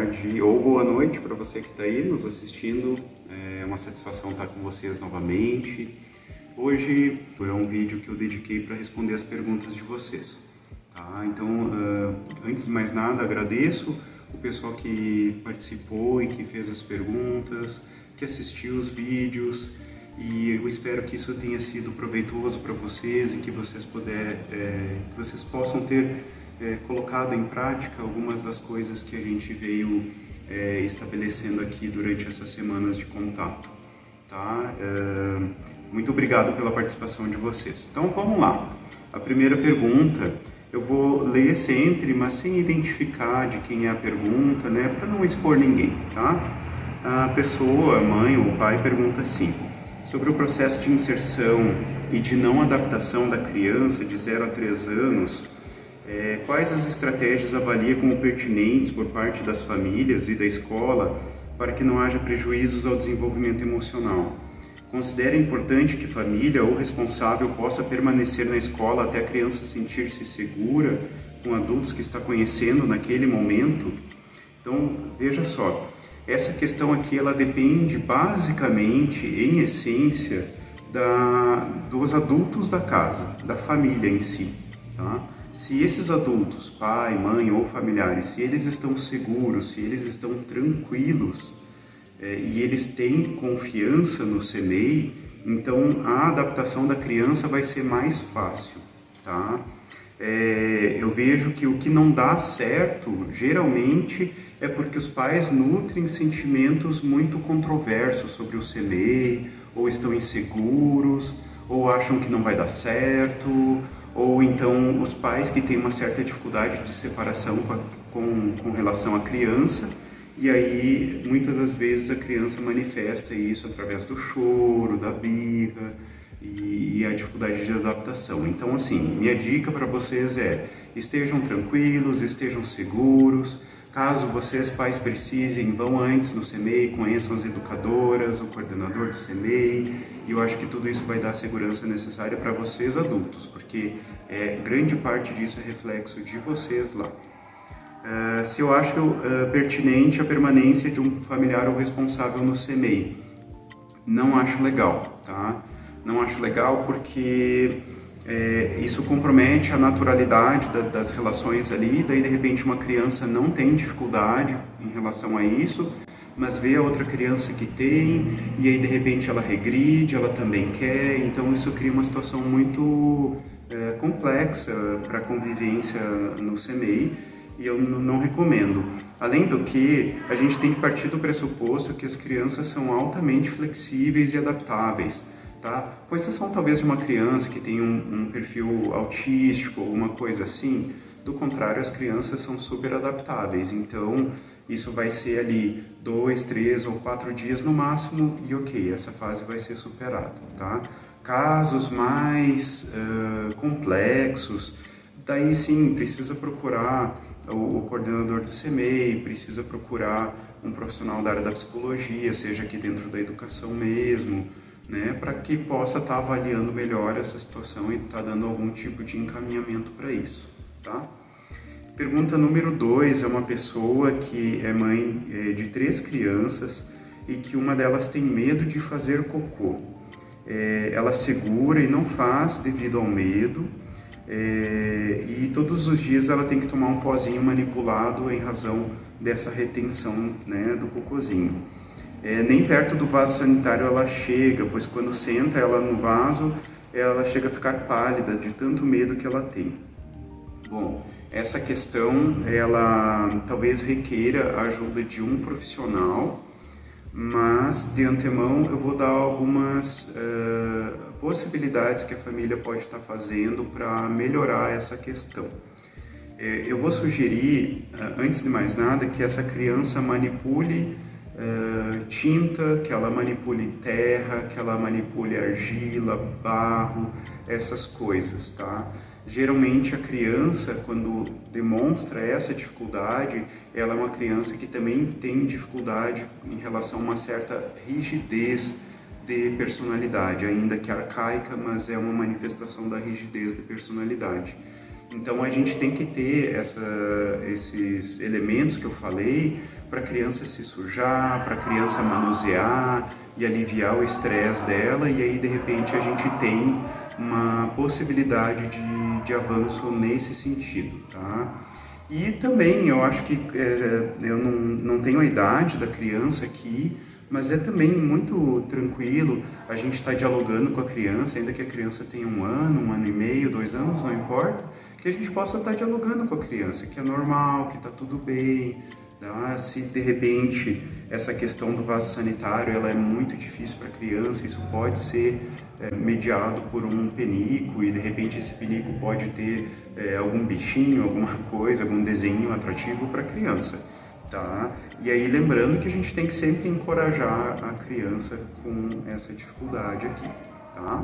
tarde ou boa noite para você que está aí nos assistindo. É uma satisfação estar com vocês novamente. Hoje é um vídeo que eu dediquei para responder as perguntas de vocês. Tá? Então, antes de mais nada, agradeço o pessoal que participou e que fez as perguntas, que assistiu os vídeos, e eu espero que isso tenha sido proveitoso para vocês e que vocês possam ter colocado em prática algumas das coisas que a gente veio estabelecendo aqui durante essas semanas de contato. Tá? Muito obrigado pela participação de vocês. Então vamos lá. A primeira pergunta eu vou ler sempre, mas sem identificar de quem é a pergunta, né, para não expor ninguém, tá? A pessoa, a mãe ou o pai, pergunta assim: sobre o processo de inserção e de não adaptação da criança de 0 a 3 anos, quais as estratégias avalia como pertinentes por parte das famílias e da escola para que não haja prejuízos ao desenvolvimento emocional? Considera importante que família ou responsável possa permanecer na escola até a criança sentir-se segura com adultos que está conhecendo naquele momento? Então, veja só, essa questão aqui ela depende basicamente, em essência, dos adultos da casa, da família em si, tá? Se esses adultos, pai, mãe ou familiares, se eles estão seguros, se eles estão tranquilos, e eles têm confiança no CMEI, então a adaptação da criança vai ser mais fácil, tá? Eu vejo que o que não dá certo, geralmente, é porque os pais nutrem sentimentos muito controversos sobre o CMEI, ou estão inseguros, ou acham que não vai dar certo, ou então os pais que têm uma certa dificuldade de separação com relação à criança, e aí muitas das vezes a criança manifesta isso através do choro, da birra e a dificuldade de adaptação. Então, assim, minha dica para vocês é: estejam tranquilos, estejam seguros. Caso vocês, pais, precisem, vão antes no CMEI, conheçam as educadoras, o coordenador do CMEI, e eu acho que tudo isso vai dar a segurança necessária para vocês adultos, porque grande parte disso é reflexo de vocês lá. Se eu acho pertinente a permanência de um familiar ou responsável no CMEI, não acho legal, tá? Não acho legal porque isso compromete a naturalidade das relações ali, daí de repente uma criança não tem dificuldade em relação a isso, mas vê a outra criança que tem, e aí de repente ela regride, ela também quer, então isso cria uma situação muito complexa para a convivência no CMEI, e eu não recomendo. Além do que, a gente tem que partir do pressuposto que as crianças são altamente flexíveis e adaptáveis, tá? Com exceção talvez de uma criança que tem um perfil autístico ou uma coisa assim. Do contrário, as crianças são super adaptáveis, então isso vai ser ali 2, 3 ou 4 dias no máximo, e ok, essa fase vai ser superada, tá? Casos mais complexos, daí sim, precisa procurar o coordenador do CMEI, precisa procurar um profissional da área da psicologia, seja aqui dentro da educação mesmo, né, para que possa estar avaliando melhor essa situação e estar dando algum tipo de encaminhamento para isso, tá? Pergunta número 2 é uma pessoa que é mãe de 3 crianças e que uma delas tem medo de fazer cocô. Ela segura e não faz devido ao medo, e todos os dias ela tem que tomar um pozinho manipulado em razão dessa retenção, né, do cocôzinho. Nem perto do vaso sanitário ela chega, pois quando senta ela no vaso, ela chega a ficar pálida de tanto medo que ela tem. Bom, essa questão, ela talvez requeira a ajuda de um profissional, mas de antemão eu vou dar algumas possibilidades que a família pode estar fazendo para melhorar essa questão. Eu vou sugerir, antes de mais nada, que essa criança manipule tinta, que ela manipule terra, que ela manipule argila, barro, essas coisas, tá? Geralmente a criança, quando demonstra essa dificuldade, ela é uma criança que também tem dificuldade em relação a uma certa rigidez de personalidade, ainda que arcaica, mas é uma manifestação da rigidez de personalidade. Então a gente tem que ter esses elementos que eu falei para a criança se sujar, para a criança manusear e aliviar o estresse dela, e aí de repente a gente tem uma possibilidade de avanço nesse sentido, tá? E também eu acho que eu não tenho a idade da criança aqui, mas é também muito tranquilo a gente estar dialogando com a criança, ainda que a criança tenha 1 ano e meio, 2 anos, não importa, que a gente possa estar dialogando com a criança, que é normal, que está tudo bem, tá? Se de repente essa questão do vaso sanitário ela é muito difícil para a criança, isso pode ser mediado por um penico, e de repente esse penico pode ter algum bichinho, alguma coisa, algum desenho atrativo para a criança, tá? E aí lembrando que a gente tem que sempre encorajar a criança com essa dificuldade aqui, tá?